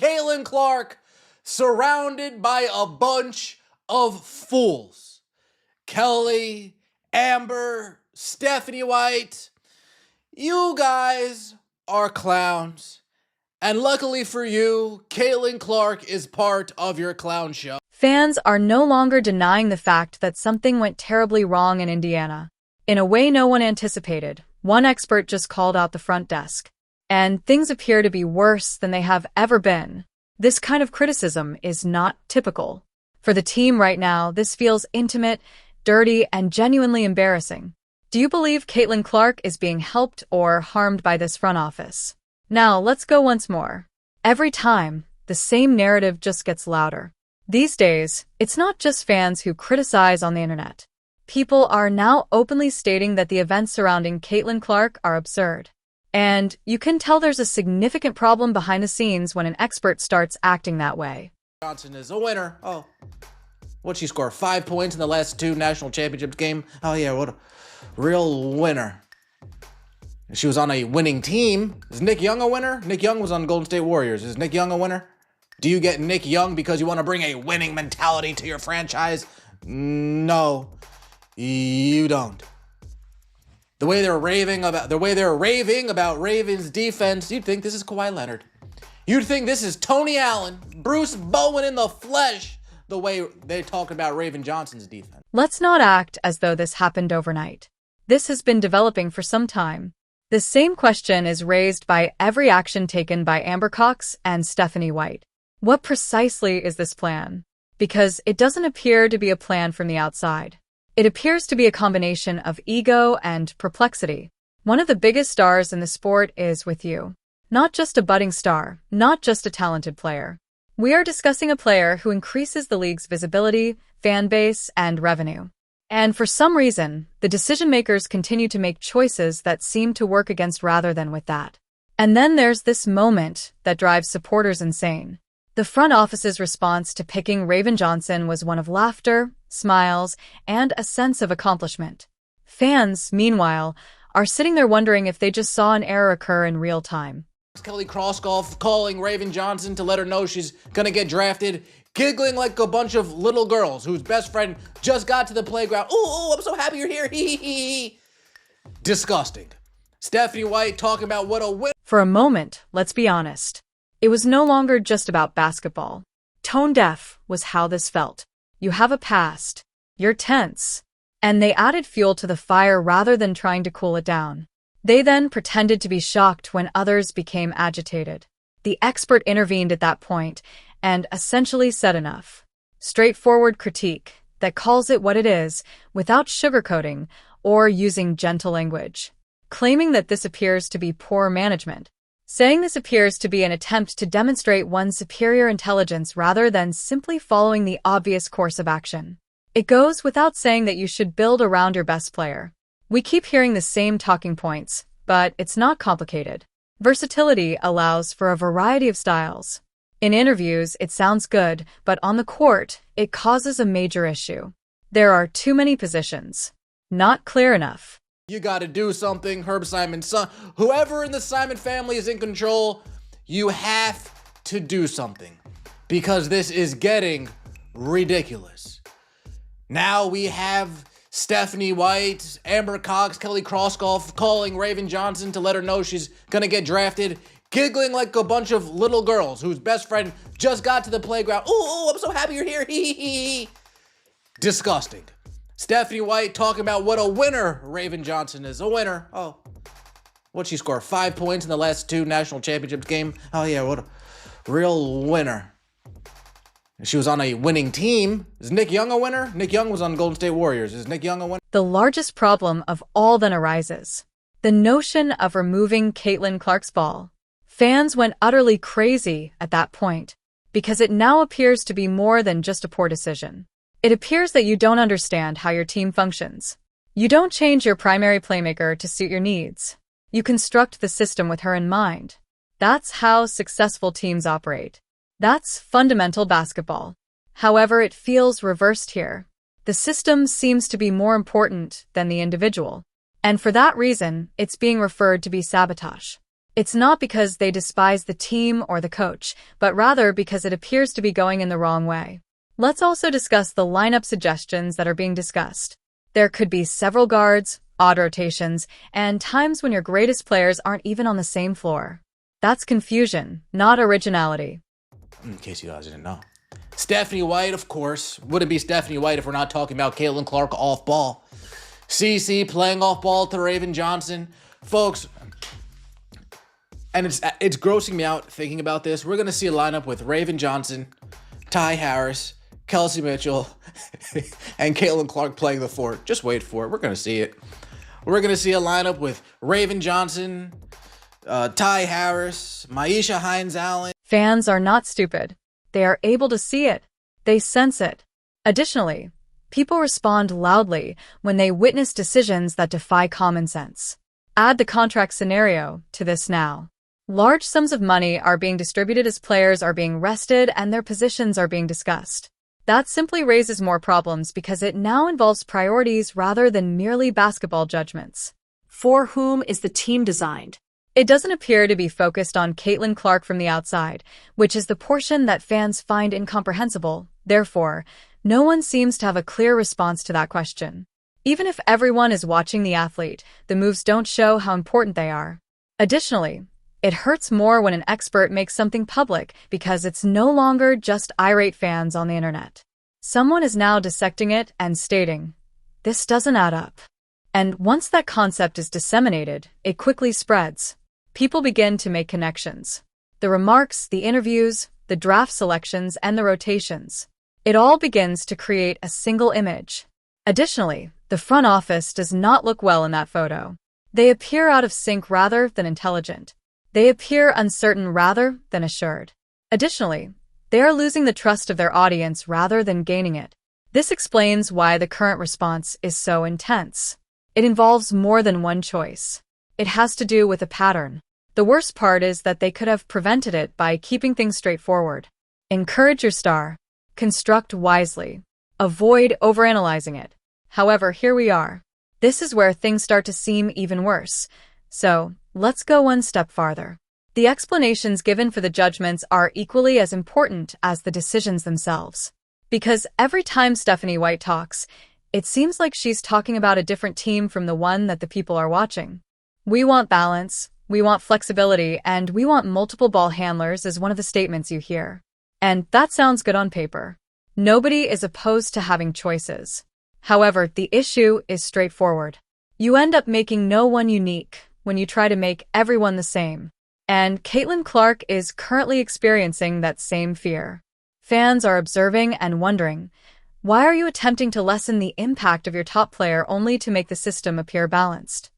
Caitlin Clark surrounded by a bunch of fools. Kelly, Amber, Stephanie White, you guys are clowns. And luckily for you, Caitlin Clark is part of your clown show. Fans are no longer denying the fact that something went terribly wrong in Indiana. In a way no one anticipated, one expert just called out the front desk. And things appear to be worse than they have ever been. This kind of criticism is not typical. For the team right now, this feels intimate, dirty, and genuinely embarrassing. Do you believe Caitlin Clark is being helped or harmed by this front office? Now, let's go once more. Every time, the same narrative just gets louder. These days, it's not just fans who criticize on the internet. People are now openly stating that the events surrounding Caitlin Clark are absurd. And you can tell there's a significant problem behind the scenes when an expert starts acting that way. Johnson is a winner. Oh, what'd she score? 5 points in the last 2 national championships game? Oh yeah, what a real winner. She was on a winning team. Is Nick Young a winner? Nick Young was on Golden State Warriors. Is Nick Young a winner? Do you get Nick Young because you want to bring a winning mentality to your franchise? No, you don't. The way they're raving about Ravens defense, you'd think this is Kawhi Leonard. You'd think this is Tony Allen, Bruce Bowen in the flesh, the way they talk about Raven Johnson's defense. Let's not act as though this happened overnight. This has been developing for some time. The same question is raised by every action taken by Amber Cox and Stephanie White. What precisely is this plan? Because it doesn't appear to be a plan from the outside. It appears to be a combination of ego and perplexity. One of the biggest stars in the sport is with you. Not just a budding star, not just a talented player. We are discussing a player who increases the league's visibility, fan base, and revenue. And for some reason, the decision-makers continue to make choices that seem to work against rather than with that. And then there's this moment that drives supporters insane. The front office's response to picking Raven Johnson was one of laughter, smiles, and a sense of accomplishment. Fans, meanwhile, are sitting there wondering if they just saw an error occur in real time. Kelly Crossgolf calling Raven Johnson to let her know she's gonna get drafted, giggling like a bunch of little girls whose best friend just got to the playground. Ooh, I'm so happy you're here. Hee hee hee. Disgusting. Stephanie White talking about what a win. For a moment, let's be honest. It was no longer just about basketball. Tone deaf was how this felt. You have a past. You're tense. And they added fuel to the fire rather than trying to cool it down. They then pretended to be shocked when others became agitated. The expert intervened at that point and essentially said enough. Straightforward critique that calls it what it is without sugarcoating or using gentle language. Claiming that this appears to be poor management. Saying this appears to be an attempt to demonstrate one's superior intelligence rather than simply following the obvious course of action. It goes without saying that you should build around your best player. We keep hearing the same talking points, but it's not complicated. Versatility allows for a variety of styles. In interviews, it sounds good, but on the court, it causes a major issue. There are too many positions. Not clear enough. You gotta do something, Herb Simon's son. Whoever in the Simon family is in control, you have to do something. Because this is getting ridiculous. Now we have Stephanie White, Amber Cox, Kelly Crossgolf calling Raven Johnson to let her know she's gonna get drafted, giggling like a bunch of little girls whose best friend just got to the playground. Ooh, I'm so happy you're here. Hee hee hee. Disgusting. Stephanie White talking about what a winner Raven Johnson is. A winner. Oh, what'd she score? 5 points in the last 2 national championships game? Oh yeah, what a real winner. She was on a winning team. Is Nick Young a winner? Nick Young was on Golden State Warriors. Is Nick Young a winner? The largest problem of all then arises. The notion of removing Caitlin Clark's ball. Fans went utterly crazy at that point, because it now appears to be more than just a poor decision. It appears that you don't understand how your team functions. You don't change your primary playmaker to suit your needs. You construct the system with her in mind. That's how successful teams operate. That's fundamental basketball. However, it feels reversed here. The system seems to be more important than the individual. And for that reason, it's being referred to be sabotage. It's not because they despise the team or the coach, but rather because it appears to be going in the wrong way. Let's also discuss the lineup suggestions that are being discussed. There could be several guards, odd rotations, and times when your greatest players aren't even on the same floor. That's confusion, not originality. In case you guys didn't know. Stephanie White, of course. Wouldn't be Stephanie White if we're not talking about Caitlin Clark off ball. CC playing off ball to Raven Johnson. Folks, and it's grossing me out thinking about this. We're going to see a lineup with Raven Johnson, Ty Harris, Kelsey Mitchell, and Caitlin Clark playing the four. Just wait for it. We're going to see it. We're going to see a lineup with Raven Johnson, Ty Harris, Maisha Hines-Allen. Fans are not stupid. They are able to see it. They sense it. Additionally, people respond loudly when they witness decisions that defy common sense. Add the contract scenario to this now. Large sums of money are being distributed as players are being rested and their positions are being discussed. That simply raises more problems because it now involves priorities rather than merely basketball judgments. For whom is the team designed? It doesn't appear to be focused on Caitlin Clark from the outside, which is the portion that fans find incomprehensible. Therefore, no one seems to have a clear response to that question. Even if everyone is watching the athlete, the moves don't show how important they are. Additionally, it hurts more when an expert makes something public because it's no longer just irate fans on the internet. Someone is now dissecting it and stating, "This doesn't add up." And once that concept is disseminated, it quickly spreads. People begin to make connections. The remarks, the interviews, the draft selections, and the rotations. It all begins to create a single image. Additionally, the front office does not look well in that photo. They appear out of sync rather than intelligent. They appear uncertain rather than assured. Additionally, they are losing the trust of their audience rather than gaining it. This explains why the current response is so intense. It involves more than one choice. It has to do with a pattern. The worst part is that they could have prevented it by keeping things straightforward. Encourage your star. Construct wisely. Avoid overanalyzing it. However, here we are. This is where things start to seem even worse. So, let's go one step farther. The explanations given for the judgments are equally as important as the decisions themselves. Because every time Stephanie White talks, it seems like she's talking about a different team from the one that the people are watching. We want balance, we want flexibility, and we want multiple ball handlers is one of the statements you hear. And that sounds good on paper. Nobody is opposed to having choices. However, the issue is straightforward. You end up making no one unique when you try to make everyone the same. And Caitlin Clark is currently experiencing that same fear. Fans are observing and wondering, why are you attempting to lessen the impact of your top player only to make the system appear balanced?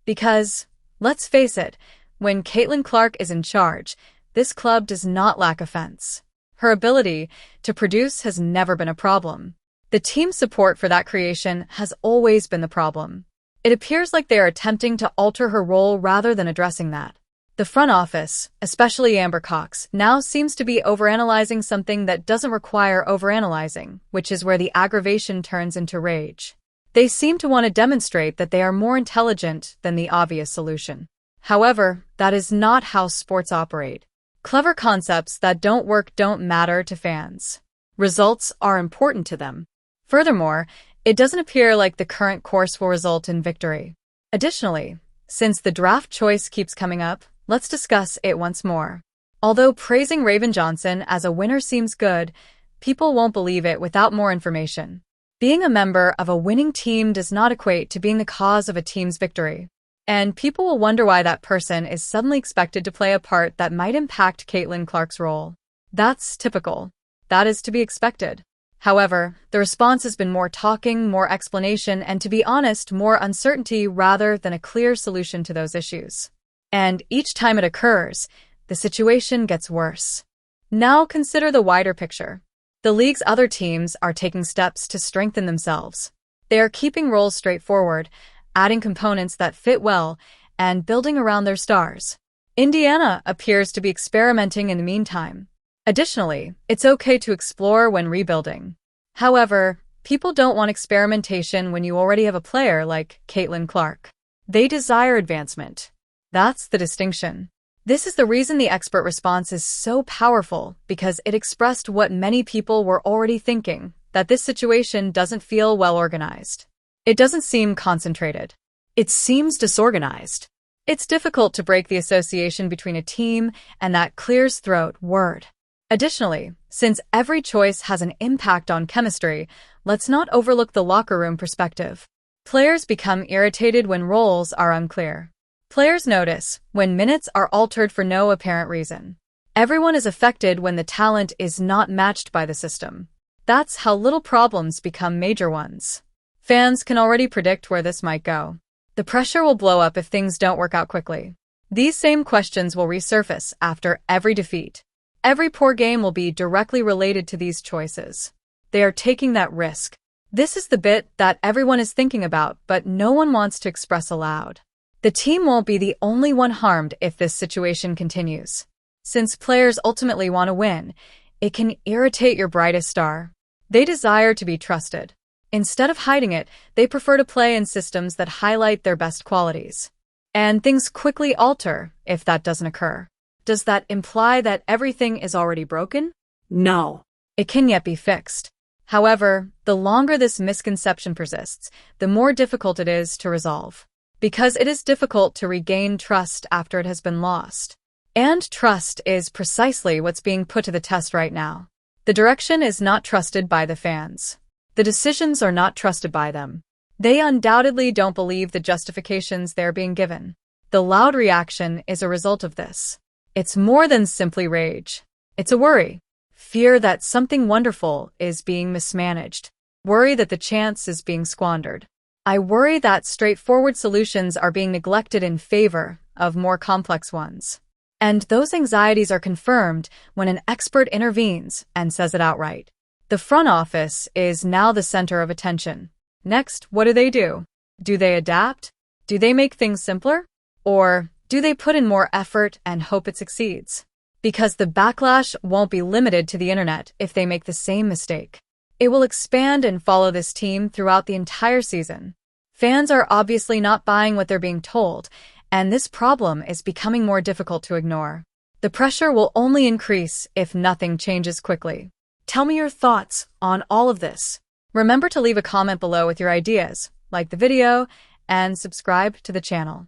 Because, let's face it, when Caitlin Clark is in charge, this club does not lack offense. Her ability to produce has never been a problem. The team's support for that creation has always been the problem. It appears like they are attempting to alter her role rather than addressing that. The front office, especially Amber Cox, now seems to be overanalyzing something that doesn't require overanalyzing, which is where the aggravation turns into rage. They seem to want to demonstrate that they are more intelligent than the obvious solution. However, that is not how sports operate. Clever concepts that don't work don't matter to fans. Results are important to them. Furthermore, it doesn't appear like the current course will result in victory. Additionally, since the draft choice keeps coming up, let's discuss it once more. Although praising Raven Johnson as a winner seems good, people won't believe it without more information. Being a member of a winning team does not equate to being the cause of a team's victory. And people will wonder why that person is suddenly expected to play a part that might impact Caitlin Clark's role. That's typical. That is to be expected. However, the response has been more talking, more explanation, and to be honest, more uncertainty rather than a clear solution to those issues. And each time it occurs, the situation gets worse. Now consider the wider picture. The league's other teams are taking steps to strengthen themselves. They are keeping roles straightforward, adding components that fit well, and building around their stars. Indiana appears to be experimenting in the meantime. Additionally, it's okay to explore when rebuilding. However, people don't want experimentation when you already have a player like Caitlin Clark. They desire advancement. That's the distinction. This is the reason the expert response is so powerful, because it expressed what many people were already thinking, that this situation doesn't feel well organized. It doesn't seem concentrated. It seems disorganized. It's difficult to break the association between a team and that clears throat word. Additionally, since every choice has an impact on chemistry, let's not overlook the locker room perspective. Players become irritated when roles are unclear. Players notice when minutes are altered for no apparent reason. Everyone is affected when the talent is not matched by the system. That's how little problems become major ones. Fans can already predict where this might go. The pressure will blow up if things don't work out quickly. These same questions will resurface after every defeat. Every poor game will be directly related to these choices. They are taking that risk. This is the bit that everyone is thinking about, but no one wants to express aloud. The team won't be the only one harmed if this situation continues. Since players ultimately want to win, it can irritate your brightest star. They desire to be trusted. Instead of hiding it, they prefer to play in systems that highlight their best qualities. And things quickly alter if that doesn't occur. Does that imply that everything is already broken? No. It can yet be fixed. However, the longer this misconception persists, the more difficult it is to resolve. Because it is difficult to regain trust after it has been lost. And trust is precisely what's being put to the test right now. The direction is not trusted by the fans. The decisions are not trusted by them. They undoubtedly don't believe the justifications they're being given. The loud reaction is a result of this. It's more than simply rage. It's a worry. Fear that something wonderful is being mismanaged. Worry that the chance is being squandered. I worry that straightforward solutions are being neglected in favor of more complex ones. And those anxieties are confirmed when an expert intervenes and says it outright. The front office is now the center of attention. Next, what do? Do they adapt? Do they make things simpler? Or do they put in more effort and hope it succeeds? Because the backlash won't be limited to the internet if they make the same mistake. It will expand and follow this team throughout the entire season. Fans are obviously not buying what they're being told, and this problem is becoming more difficult to ignore. The pressure will only increase if nothing changes quickly. Tell me your thoughts on all of this. Remember to leave a comment below with your ideas, like the video, and subscribe to the channel.